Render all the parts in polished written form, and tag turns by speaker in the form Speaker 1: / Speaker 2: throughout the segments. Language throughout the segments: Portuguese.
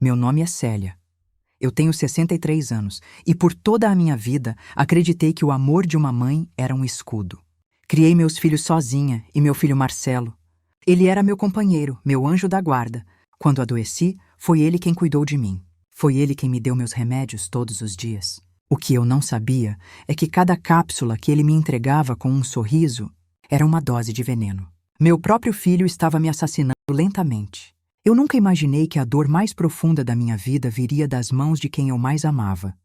Speaker 1: Meu nome é Célia. Eu tenho 63 anos e por toda a minha vida acreditei que o amor de uma mãe era um escudo. Criei meus filhos sozinha e meu filho Marcelo. Ele era meu companheiro, meu anjo da guarda. Quando adoeci, foi ele quem cuidou de mim. Foi ele quem me deu meus remédios todos os dias. O que eu não sabia é que cada cápsula que ele me entregava com um sorriso era uma dose de veneno. Meu próprio filho estava me assassinando lentamente. Eu nunca imaginei que a dor mais profunda da minha vida viria das mãos de quem eu mais amava.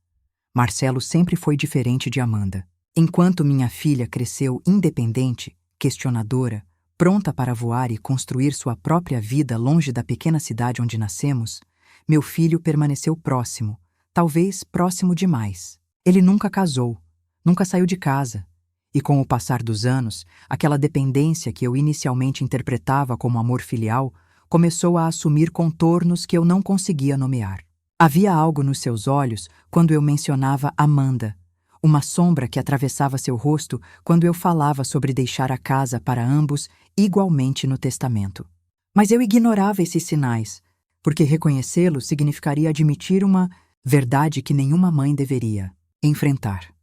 Speaker 1: Marcelo sempre foi diferente de Amanda. Enquanto minha filha cresceu independente, questionadora, pronta para voar e construir sua própria vida longe da pequena cidade onde nascemos, meu filho permaneceu próximo, talvez próximo demais. Ele nunca casou, nunca saiu de casa. E com o passar dos anos, aquela dependência que eu inicialmente interpretava como amor filial começou a assumir contornos que eu não conseguia nomear. Havia algo nos seus olhos quando eu mencionava Amanda, uma sombra que atravessava seu rosto quando eu falava sobre deixar a casa para ambos igualmente no testamento. Mas eu ignorava esses sinais, porque reconhecê-los significaria admitir uma verdade que nenhuma mãe deveria enfrentar.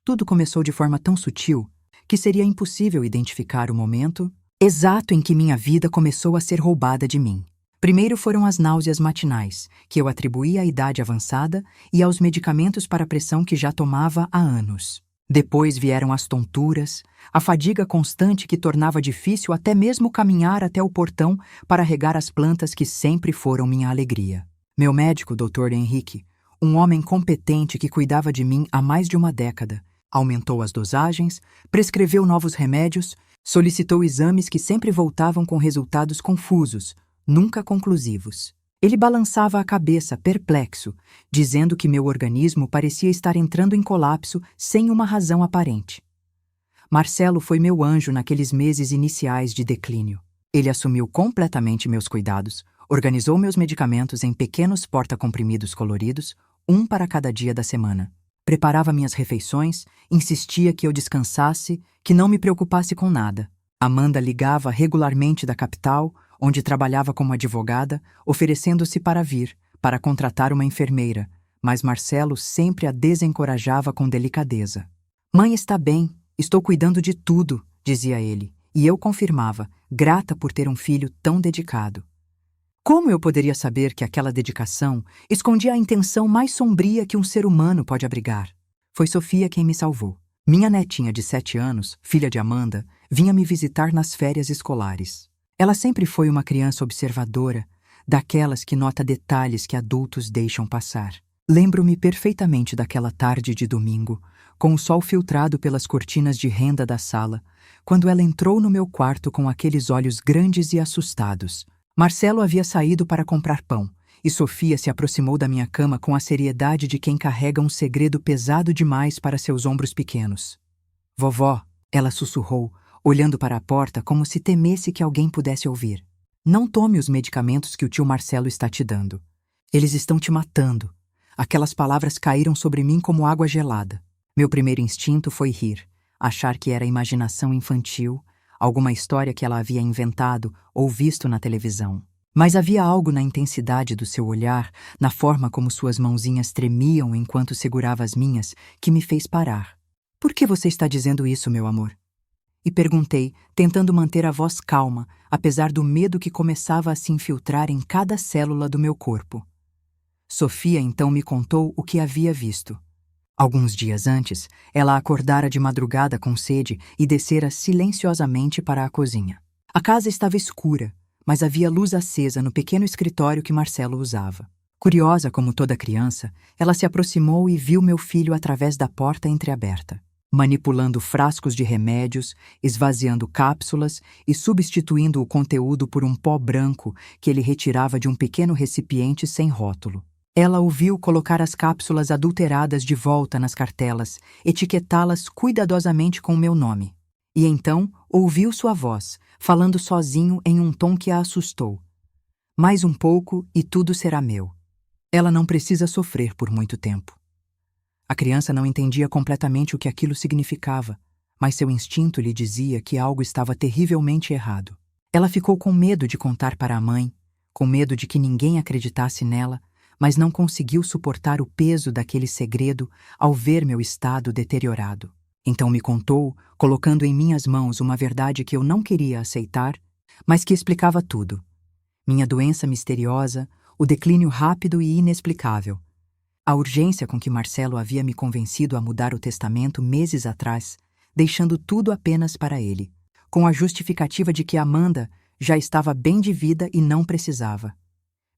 Speaker 1: Tudo começou de forma tão sutil que seria impossível identificar o momento exato em que minha vida começou a ser roubada de mim. Primeiro foram as náuseas matinais, que eu atribuía à idade avançada e aos medicamentos para pressão que já tomava há anos. Depois vieram as tonturas, a fadiga constante que tornava difícil até mesmo caminhar até o portão para regar as plantas que sempre foram minha alegria. Meu médico, Dr. Henrique, um homem competente que cuidava de mim há mais de uma década, aumentou as dosagens, prescreveu novos remédios, solicitou exames que sempre voltavam com resultados confusos, nunca conclusivos. Ele balançava a cabeça, perplexo, dizendo que meu organismo parecia estar entrando em colapso sem uma razão aparente. Marcelo foi meu anjo naqueles meses iniciais de declínio. Ele assumiu completamente meus cuidados, organizou meus medicamentos em pequenos porta-comprimidos coloridos, um para cada dia da semana. Preparava minhas refeições, insistia que eu descansasse, que não me preocupasse com nada. Amanda ligava regularmente da capital, onde trabalhava como advogada, oferecendo-se para vir, para contratar uma enfermeira, mas Marcelo sempre a desencorajava com delicadeza. "Mãe está bem, estou cuidando de tudo", dizia ele, e eu confirmava, grata por ter um filho tão dedicado. Como eu poderia saber que aquela dedicação escondia a intenção mais sombria que um ser humano pode abrigar? Foi Sofia quem me salvou. Minha netinha de 7 anos, filha de Amanda, vinha me visitar nas férias escolares. Ela sempre foi uma criança observadora, daquelas que nota detalhes que adultos deixam passar. Lembro-me perfeitamente daquela tarde de domingo, com o sol filtrado pelas cortinas de renda da sala, quando ela entrou no meu quarto com aqueles olhos grandes e assustados. Marcelo havia saído para comprar pão, e Sofia se aproximou da minha cama com a seriedade de quem carrega um segredo pesado demais para seus ombros pequenos. "Vovó", ela sussurrou, olhando para a porta como se temesse que alguém pudesse ouvir. "Não tome os medicamentos que o tio Marcelo está te dando. Eles estão te matando." Aquelas palavras caíram sobre mim como água gelada. Meu primeiro instinto foi rir, achar que era imaginação infantil, alguma história que ela havia inventado ou visto na televisão. Mas havia algo na intensidade do seu olhar, na forma como suas mãozinhas tremiam enquanto segurava as minhas, que me fez parar. "Por que você está dizendo isso, meu amor?" E perguntei, tentando manter a voz calma, apesar do medo que começava a se infiltrar em cada célula do meu corpo. Sofia então me contou o que havia visto. Alguns dias antes, ela acordara de madrugada com sede e descera silenciosamente para a cozinha. A casa estava escura, mas havia luz acesa no pequeno escritório que Marcelo usava. Curiosa como toda criança, ela se aproximou e viu meu filho através da porta entreaberta, manipulando frascos de remédios, esvaziando cápsulas e substituindo o conteúdo por um pó branco que ele retirava de um pequeno recipiente sem rótulo. Ela o viu colocar as cápsulas adulteradas de volta nas cartelas, etiquetá-las cuidadosamente com o meu nome. E então ouviu sua voz, falando sozinho em um tom que a assustou. "Mais um pouco e tudo será meu. Ela não precisa sofrer por muito tempo." A criança não entendia completamente o que aquilo significava, mas seu instinto lhe dizia que algo estava terrivelmente errado. Ela ficou com medo de contar para a mãe, com medo de que ninguém acreditasse nela, mas não conseguiu suportar o peso daquele segredo ao ver meu estado deteriorado. Então me contou, colocando em minhas mãos uma verdade que eu não queria aceitar, mas que explicava tudo. Minha doença misteriosa, o declínio rápido e inexplicável. A urgência com que Marcelo havia me convencido a mudar o testamento meses atrás, deixando tudo apenas para ele, com a justificativa de que Amanda já estava bem de vida e não precisava.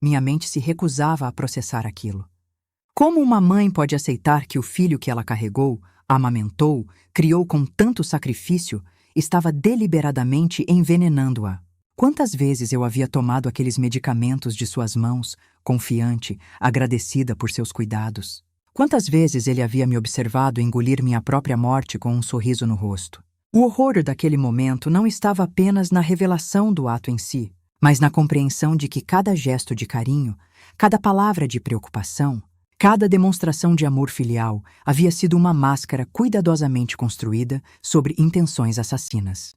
Speaker 1: Minha mente se recusava a processar aquilo. Como uma mãe pode aceitar que o filho que ela carregou, amamentou, criou com tanto sacrifício, estava deliberadamente envenenando-a? Quantas vezes eu havia tomado aqueles medicamentos de suas mãos, confiante, agradecida por seus cuidados? Quantas vezes ele havia me observado engolir minha própria morte com um sorriso no rosto? O horror daquele momento não estava apenas na revelação do ato em si, mas na compreensão de que cada gesto de carinho, cada palavra de preocupação, cada demonstração de amor filial havia sido uma máscara cuidadosamente construída sobre intenções assassinas.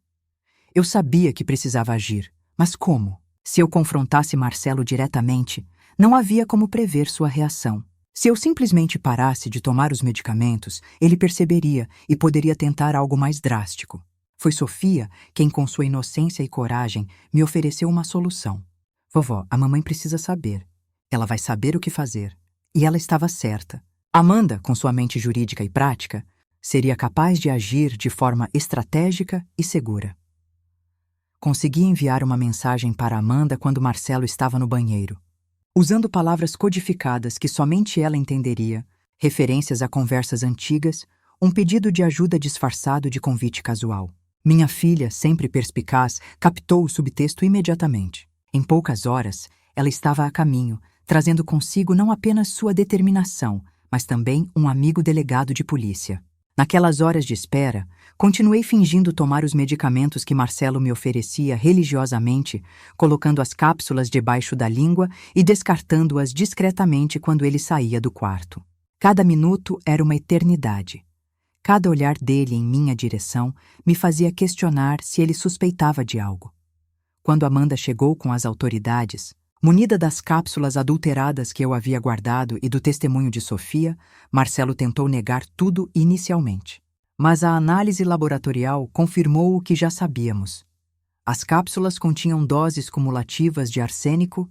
Speaker 1: Eu sabia que precisava agir, mas como? Se eu confrontasse Marcelo diretamente, não havia como prever sua reação. Se eu simplesmente parasse de tomar os medicamentos, ele perceberia e poderia tentar algo mais drástico. Foi Sofia quem, com sua inocência e coragem, me ofereceu uma solução. Vovó, a mamãe precisa saber. Ela vai saber o que fazer. E ela estava certa. Amanda, com sua mente jurídica e prática, seria capaz de agir de forma estratégica e segura. Consegui enviar uma mensagem para Amanda quando Marcelo estava no banheiro. Usando palavras codificadas que somente ela entenderia, referências a conversas antigas, um pedido de ajuda disfarçado de convite casual. Minha filha, sempre perspicaz, captou o subtexto imediatamente. Em poucas horas, ela estava a caminho, trazendo consigo não apenas sua determinação, mas também um amigo delegado de polícia. Naquelas horas de espera, continuei fingindo tomar os medicamentos que Marcelo me oferecia religiosamente, colocando as cápsulas debaixo da língua e descartando-as discretamente quando ele saía do quarto. Cada minuto era uma eternidade. Cada olhar dele em minha direção me fazia questionar se ele suspeitava de algo. Quando Amanda chegou com as autoridades, munida das cápsulas adulteradas que eu havia guardado e do testemunho de Sofia, Marcelo tentou negar tudo inicialmente. Mas a análise laboratorial confirmou o que já sabíamos. As cápsulas continham doses cumulativas de arsênico,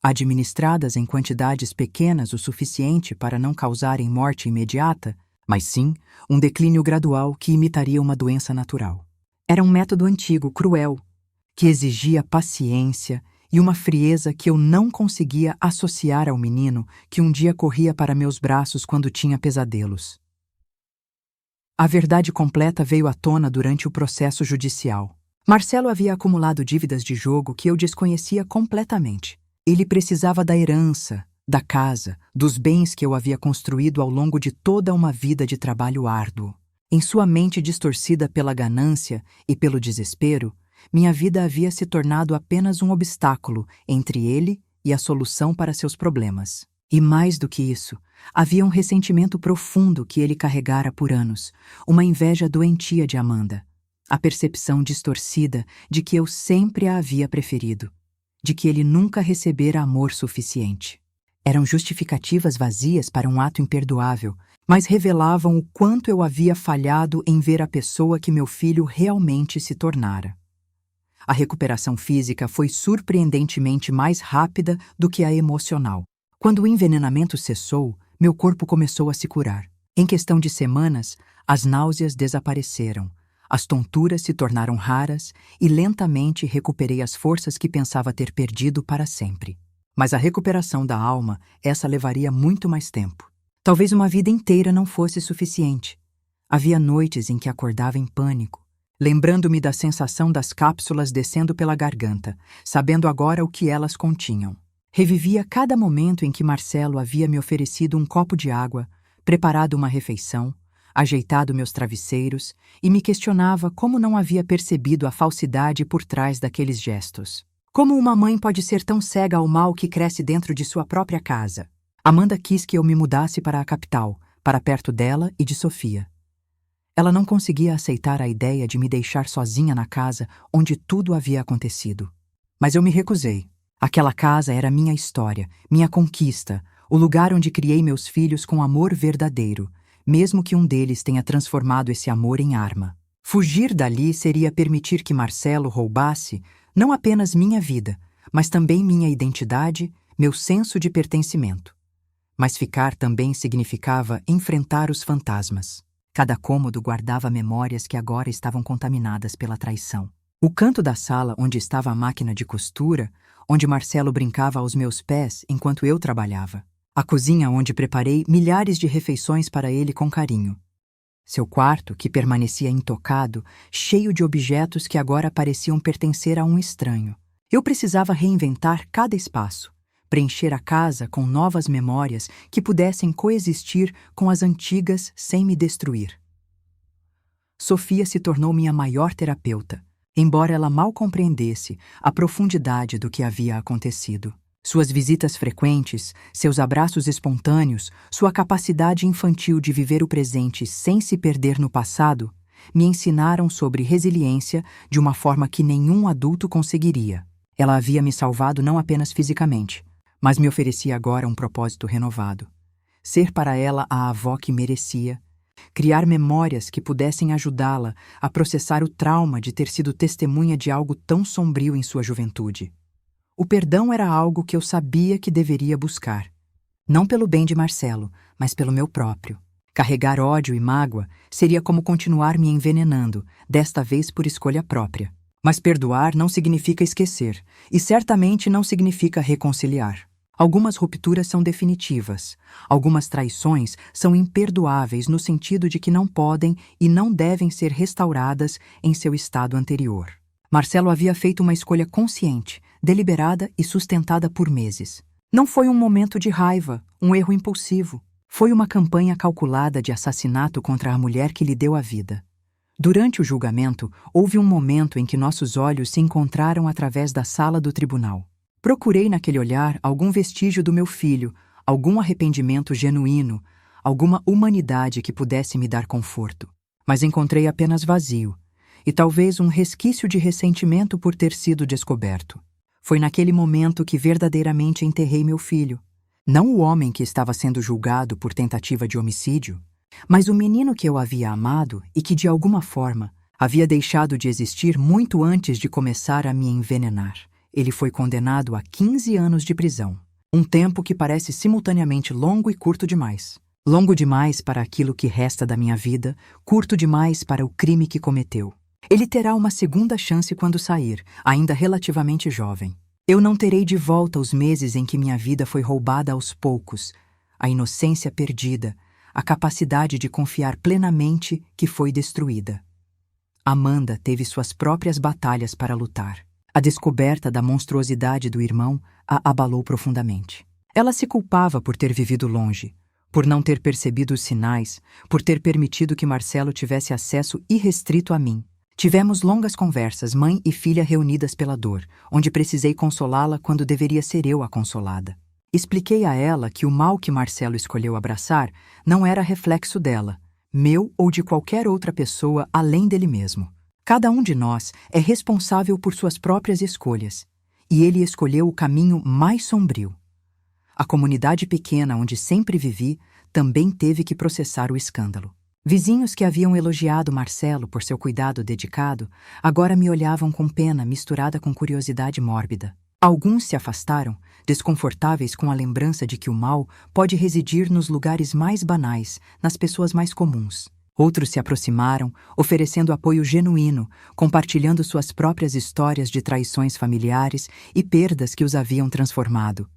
Speaker 1: administradas em quantidades pequenas o suficiente para não causarem morte imediata, mas sim um declínio gradual que imitaria uma doença natural. Era um método antigo, cruel, que exigia paciência e uma frieza que eu não conseguia associar ao menino que um dia corria para meus braços quando tinha pesadelos. A verdade completa veio à tona durante o processo judicial. Marcelo havia acumulado dívidas de jogo que eu desconhecia completamente. Ele precisava da herança, da casa, dos bens que eu havia construído ao longo de toda uma vida de trabalho árduo. Em sua mente distorcida pela ganância e pelo desespero, minha vida havia se tornado apenas um obstáculo entre ele e a solução para seus problemas. E mais do que isso, havia um ressentimento profundo que ele carregara por anos, uma inveja doentia de Amanda, a percepção distorcida de que eu sempre a havia preferido, de que ele nunca recebera amor suficiente. Eram justificativas vazias para um ato imperdoável, mas revelavam o quanto eu havia falhado em ver a pessoa que meu filho realmente se tornara. A recuperação física foi surpreendentemente mais rápida do que a emocional. Quando o envenenamento cessou, meu corpo começou a se curar. Em questão de semanas, as náuseas desapareceram, as tonturas se tornaram raras e lentamente recuperei as forças que pensava ter perdido para sempre. Mas a recuperação da alma, essa levaria muito mais tempo. Talvez uma vida inteira não fosse suficiente. Havia noites em que acordava em pânico, lembrando-me da sensação das cápsulas descendo pela garganta, sabendo agora o que elas continham. Revivia cada momento em que Marcelo havia me oferecido um copo de água, preparado uma refeição, ajeitado meus travesseiros e me questionava como não havia percebido a falsidade por trás daqueles gestos. Como uma mãe pode ser tão cega ao mal que cresce dentro de sua própria casa? Amanda quis que eu me mudasse para a capital, para perto dela e de Sofia. Ela não conseguia aceitar a ideia de me deixar sozinha na casa onde tudo havia acontecido. Mas eu me recusei. Aquela casa era minha história, minha conquista, o lugar onde criei meus filhos com amor verdadeiro, mesmo que um deles tenha transformado esse amor em arma. Fugir dali seria permitir que Marcelo roubasse não apenas minha vida, mas também minha identidade, meu senso de pertencimento. Mas ficar também significava enfrentar os fantasmas. Cada cômodo guardava memórias que agora estavam contaminadas pela traição. O canto da sala onde estava a máquina de costura, onde Marcelo brincava aos meus pés enquanto eu trabalhava. A cozinha onde preparei milhares de refeições para ele com carinho. Seu quarto, que permanecia intocado, cheio de objetos que agora pareciam pertencer a um estranho. Eu precisava reinventar cada espaço, preencher a casa com novas memórias que pudessem coexistir com as antigas sem me destruir. Sofia se tornou minha maior terapeuta, embora ela mal compreendesse a profundidade do que havia acontecido. Suas visitas frequentes, seus abraços espontâneos, sua capacidade infantil de viver o presente sem se perder no passado, me ensinaram sobre resiliência de uma forma que nenhum adulto conseguiria. Ela havia me salvado não apenas fisicamente, mas me oferecia agora um propósito renovado. Ser para ela a avó que merecia, criar memórias que pudessem ajudá-la a processar o trauma de ter sido testemunha de algo tão sombrio em sua juventude. O perdão era algo que eu sabia que deveria buscar. Não pelo bem de Marcelo, mas pelo meu próprio. Carregar ódio e mágoa seria como continuar me envenenando, desta vez por escolha própria. Mas perdoar não significa esquecer, e certamente não significa reconciliar. Algumas rupturas são definitivas. Algumas traições são imperdoáveis no sentido de que não podem e não devem ser restauradas em seu estado anterior. Marcelo havia feito uma escolha consciente, deliberada e sustentada por meses. Não foi um momento de raiva, um erro impulsivo. Foi uma campanha calculada de assassinato contra a mulher que lhe deu a vida. Durante o julgamento, houve um momento em que nossos olhos se encontraram através da sala do tribunal. Procurei naquele olhar algum vestígio do meu filho, algum arrependimento genuíno, alguma humanidade que pudesse me dar conforto. Mas encontrei apenas vazio, e talvez um resquício de ressentimento por ter sido descoberto. Foi naquele momento que verdadeiramente enterrei meu filho. Não o homem que estava sendo julgado por tentativa de homicídio, mas o menino que eu havia amado e que, de alguma forma, havia deixado de existir muito antes de começar a me envenenar. Ele foi condenado a 15 anos de prisão. Um tempo que parece simultaneamente longo e curto demais. Longo demais para aquilo que resta da minha vida, curto demais para o crime que cometeu. Ele terá uma segunda chance quando sair, ainda relativamente jovem. Eu não terei de volta os meses em que minha vida foi roubada aos poucos, a inocência perdida, a capacidade de confiar plenamente que foi destruída. Amanda teve suas próprias batalhas para lutar. A descoberta da monstruosidade do irmão a abalou profundamente. Ela se culpava por ter vivido longe, por não ter percebido os sinais, por ter permitido que Marcelo tivesse acesso irrestrito a mim. Tivemos longas conversas, mãe e filha reunidas pela dor, onde precisei consolá-la quando deveria ser eu a consolada. Expliquei a ela que o mal que Marcelo escolheu abraçar não era reflexo dela, meu ou de qualquer outra pessoa além dele mesmo. Cada um de nós é responsável por suas próprias escolhas, e ele escolheu o caminho mais sombrio. A comunidade pequena onde sempre vivi também teve que processar o escândalo. Vizinhos que haviam elogiado Marcelo por seu cuidado dedicado, agora me olhavam com pena misturada com curiosidade mórbida. Alguns se afastaram, desconfortáveis com a lembrança de que o mal pode residir nos lugares mais banais, nas pessoas mais comuns. Outros se aproximaram, oferecendo apoio genuíno, compartilhando suas próprias histórias de traições familiares e perdas que os haviam transformado.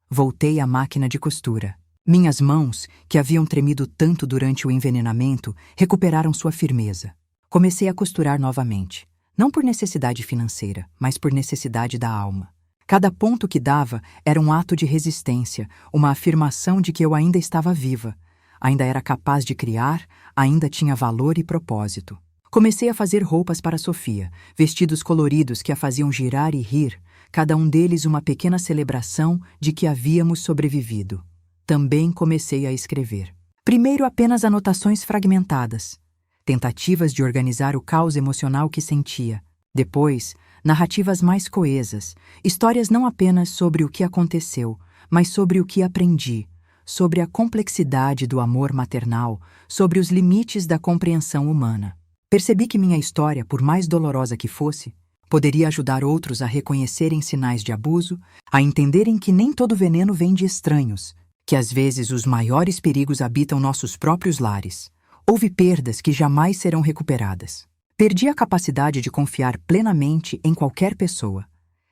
Speaker 1: Voltei à máquina de costura. Minhas mãos, que haviam tremido tanto durante o envenenamento, recuperaram sua firmeza. Comecei a costurar novamente, não por necessidade financeira, mas por necessidade da alma. Cada ponto que dava era um ato de resistência, uma afirmação de que eu ainda estava viva, ainda era capaz de criar, ainda tinha valor e propósito. Comecei a fazer roupas para Sofia, vestidos coloridos que a faziam girar e rir, cada um deles uma pequena celebração de que havíamos sobrevivido. Também comecei a escrever. Primeiro apenas anotações fragmentadas, tentativas de organizar o caos emocional que sentia. Depois, narrativas mais coesas, histórias não apenas sobre o que aconteceu, mas sobre o que aprendi, sobre a complexidade do amor maternal, sobre os limites da compreensão humana. Percebi que minha história, por mais dolorosa que fosse, poderia ajudar outros a reconhecerem sinais de abuso, a entenderem que nem todo veneno vem de estranhos, que às vezes os maiores perigos habitam nossos próprios lares. Houve perdas que jamais serão recuperadas. Perdi a capacidade de confiar plenamente em qualquer pessoa.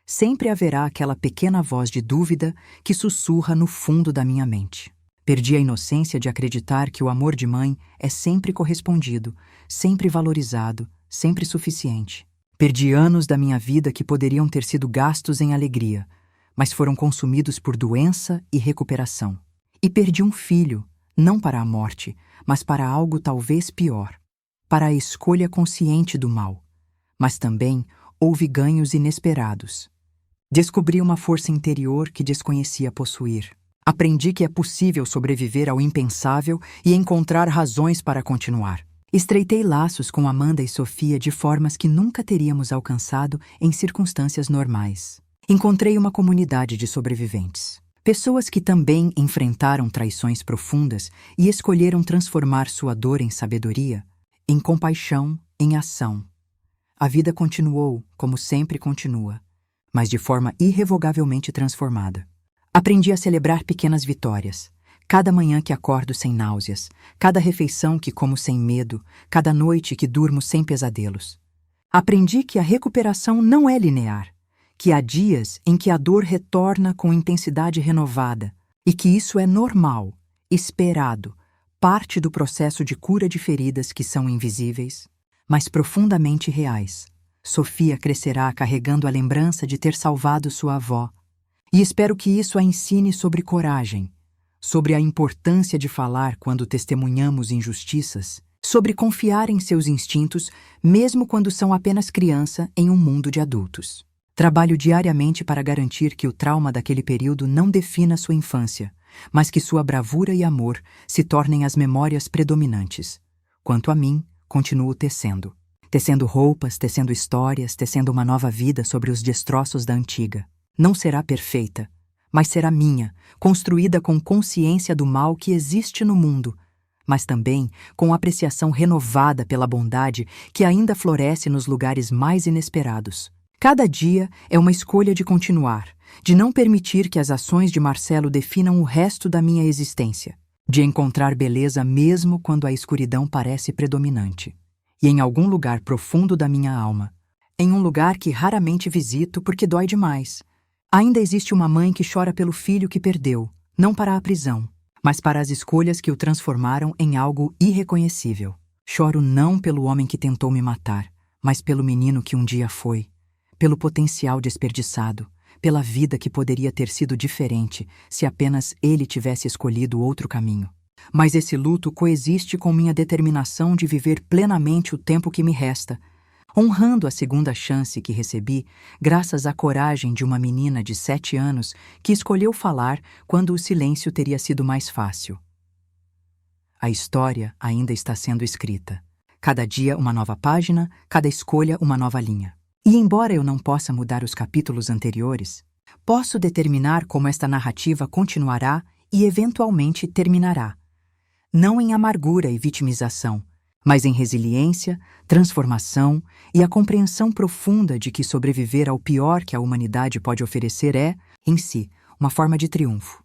Speaker 1: Sempre haverá aquela pequena voz de dúvida que sussurra no fundo da minha mente. Perdi a inocência de acreditar que o amor de mãe é sempre correspondido, sempre valorizado, sempre suficiente. Perdi anos da minha vida que poderiam ter sido gastos em alegria, mas foram consumidos por doença e recuperação. E perdi um filho, não para a morte, mas para algo talvez pior, para a escolha consciente do mal. Mas também houve ganhos inesperados. Descobri uma força interior que desconhecia possuir. Aprendi que é possível sobreviver ao impensável e encontrar razões para continuar. Estreitei laços com Amanda e Sofia de formas que nunca teríamos alcançado em circunstâncias normais. Encontrei uma comunidade de sobreviventes. Pessoas que também enfrentaram traições profundas e escolheram transformar sua dor em sabedoria, em compaixão, em ação. A vida continuou, como sempre continua, mas de forma irrevogavelmente transformada. Aprendi a celebrar pequenas vitórias. Cada manhã que acordo sem náuseas, cada refeição que como sem medo, cada noite que durmo sem pesadelos. Aprendi que a recuperação não é linear, que há dias em que a dor retorna com intensidade renovada e que isso é normal, esperado, parte do processo de cura de feridas que são invisíveis, mas profundamente reais. Sofia crescerá carregando a lembrança de ter salvado sua avó, e espero que isso a ensine sobre coragem, sobre a importância de falar quando testemunhamos injustiças, sobre confiar em seus instintos, mesmo quando são apenas criança em um mundo de adultos. Trabalho diariamente para garantir que o trauma daquele período não defina sua infância, mas que sua bravura e amor se tornem as memórias predominantes. Quanto a mim, continuo tecendo. Tecendo roupas, tecendo histórias, tecendo uma nova vida sobre os destroços da antiga. Não será perfeita, mas será minha, construída com consciência do mal que existe no mundo, mas também com apreciação renovada pela bondade que ainda floresce nos lugares mais inesperados. Cada dia é uma escolha de continuar, de não permitir que as ações de Marcelo definam o resto da minha existência, de encontrar beleza mesmo quando a escuridão parece predominante. E em algum lugar profundo da minha alma, em um lugar que raramente visito porque dói demais, ainda existe uma mãe que chora pelo filho que perdeu, não para a prisão, mas para as escolhas que o transformaram em algo irreconhecível. Choro não pelo homem que tentou me matar, mas pelo menino que um dia foi, pelo potencial desperdiçado, pela vida que poderia ter sido diferente se apenas ele tivesse escolhido outro caminho. Mas esse luto coexiste com minha determinação de viver plenamente o tempo que me resta, honrando a segunda chance que recebi graças à coragem de uma menina de 7 anos que escolheu falar quando o silêncio teria sido mais fácil. A história ainda está sendo escrita. Cada dia uma nova página, cada escolha uma nova linha. E embora eu não possa mudar os capítulos anteriores, posso determinar como esta narrativa continuará e eventualmente terminará. Não em amargura e vitimização, mas em resiliência, transformação e a compreensão profunda de que sobreviver ao pior que a humanidade pode oferecer é, em si, uma forma de triunfo.